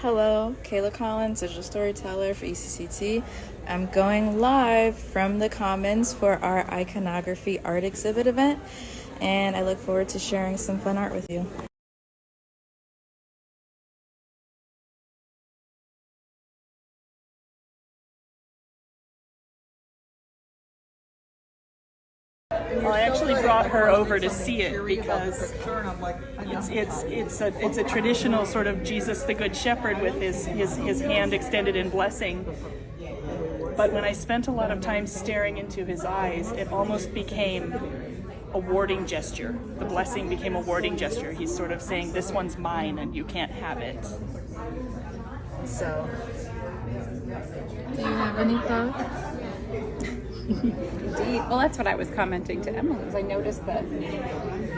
Hello, Kayla Collins, digital storyteller for ECCT. I'm going live from the Commons for our Iconography art exhibit event, and I look forward to sharing some fun art with you. Well, I actually brought her over to see it because it's a traditional sort of Jesus the Good Shepherd with his hand extended in blessing. But when I spent a lot of time staring into his eyes, it almost became a warding gesture. The blessing became a warding gesture. He's sort of saying, this one's mine and you can't have it. So. Do you have any thoughts? Indeed. Well, that's what I was commenting to Emily, was I noticed that,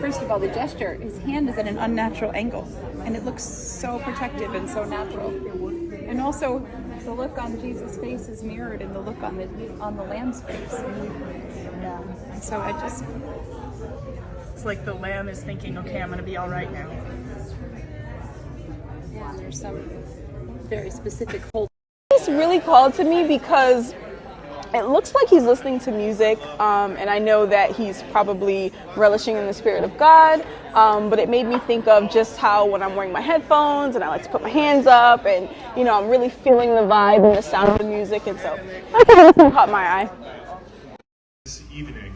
first of all, the gesture, his hand is at an unnatural angle, and it looks so protective and so natural. And also, the look on Jesus' face is mirrored in the look on the lamb's face. Yeah. And so I just... It's like the lamb is thinking, okay, I'm going to be all right now. Yeah, there's some very specific hold. It's really called to me because it looks like he's listening to music, and I know that he's probably relishing in the Spirit of God, but it made me think of just how when I'm wearing my headphones and I like to put my hands up and, you know, I'm really feeling the vibe and the sound of the music, and so that caught my eye. This evening,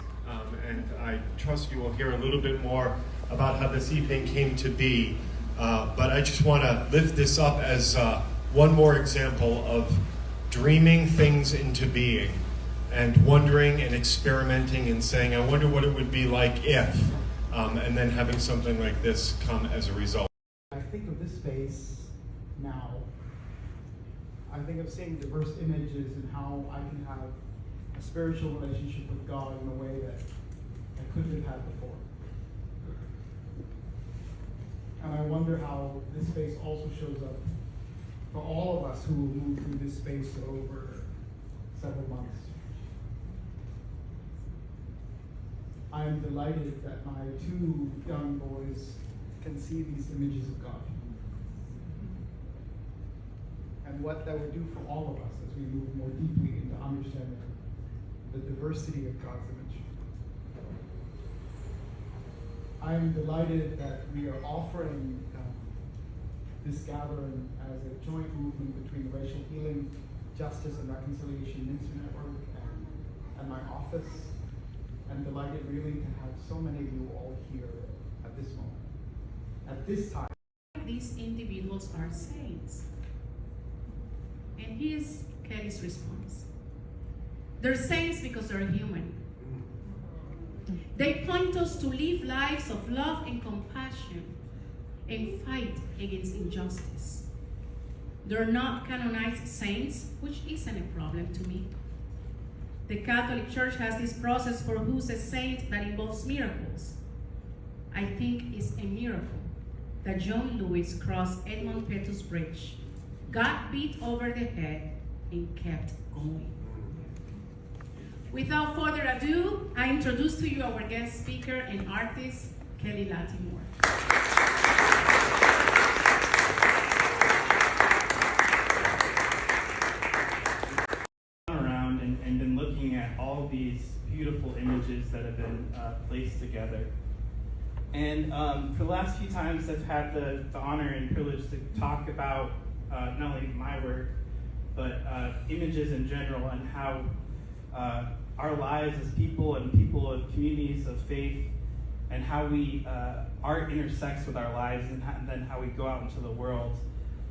and I trust you will hear a little bit more about how this evening came to be, but I just want to lift this up as one more example of dreaming things into being and wondering and experimenting and saying, I wonder what it would be like if, and then having something like this come as a result. I think of this space now, I think of seeing diverse images and how I can have a spiritual relationship with God in a way that I couldn't have had before. And I wonder how this space also shows up for all of us who will move through this space over several months. I am delighted that my two young boys can see these images of God and what that would do for all of us as we move more deeply into understanding the diversity of God's image. I am delighted that we are offering this gathering as a joint movement between the Racial Healing, Justice and Reconciliation Ministry Network and my office. I'm delighted really to have so many of you all here at this moment, at this time. These individuals are saints. And here's Kelly's response. They're saints because they're human. They point us to live lives of love and compassion and fight against injustice. They're not canonized saints, which isn't a problem to me. The Catholic Church has this process for who's a saint that involves miracles. I think it's a miracle that John Lewis crossed Edmund Pettus Bridge, got beat over the head, and kept going. Without further ado, I introduce to you our guest speaker and artist, Kelly Latimore. Around and been looking at all these beautiful images that have been placed together. And for the last few times I've had the honor and privilege to talk about not only my work, but images in general and how our lives as people and people of communities of faith and how we art intersects with our lives and then how we go out into the world.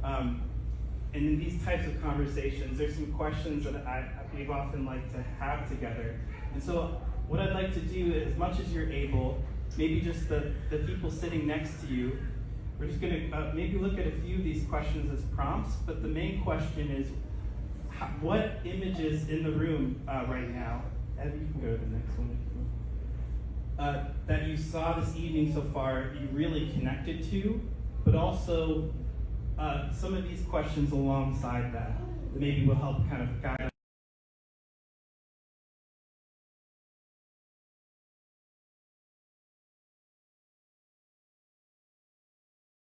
And in these types of conversations, there's some questions that we've often like to have together. And so what I'd like to do, as much as you're able, maybe just the people sitting next to you, we're just gonna maybe look at a few of these questions as prompts, but the main question is, what images in the room right now, Abby, you can go to the next one, that you saw this evening so far, you really connected to, but also some of these questions alongside that maybe will help kind of guide us.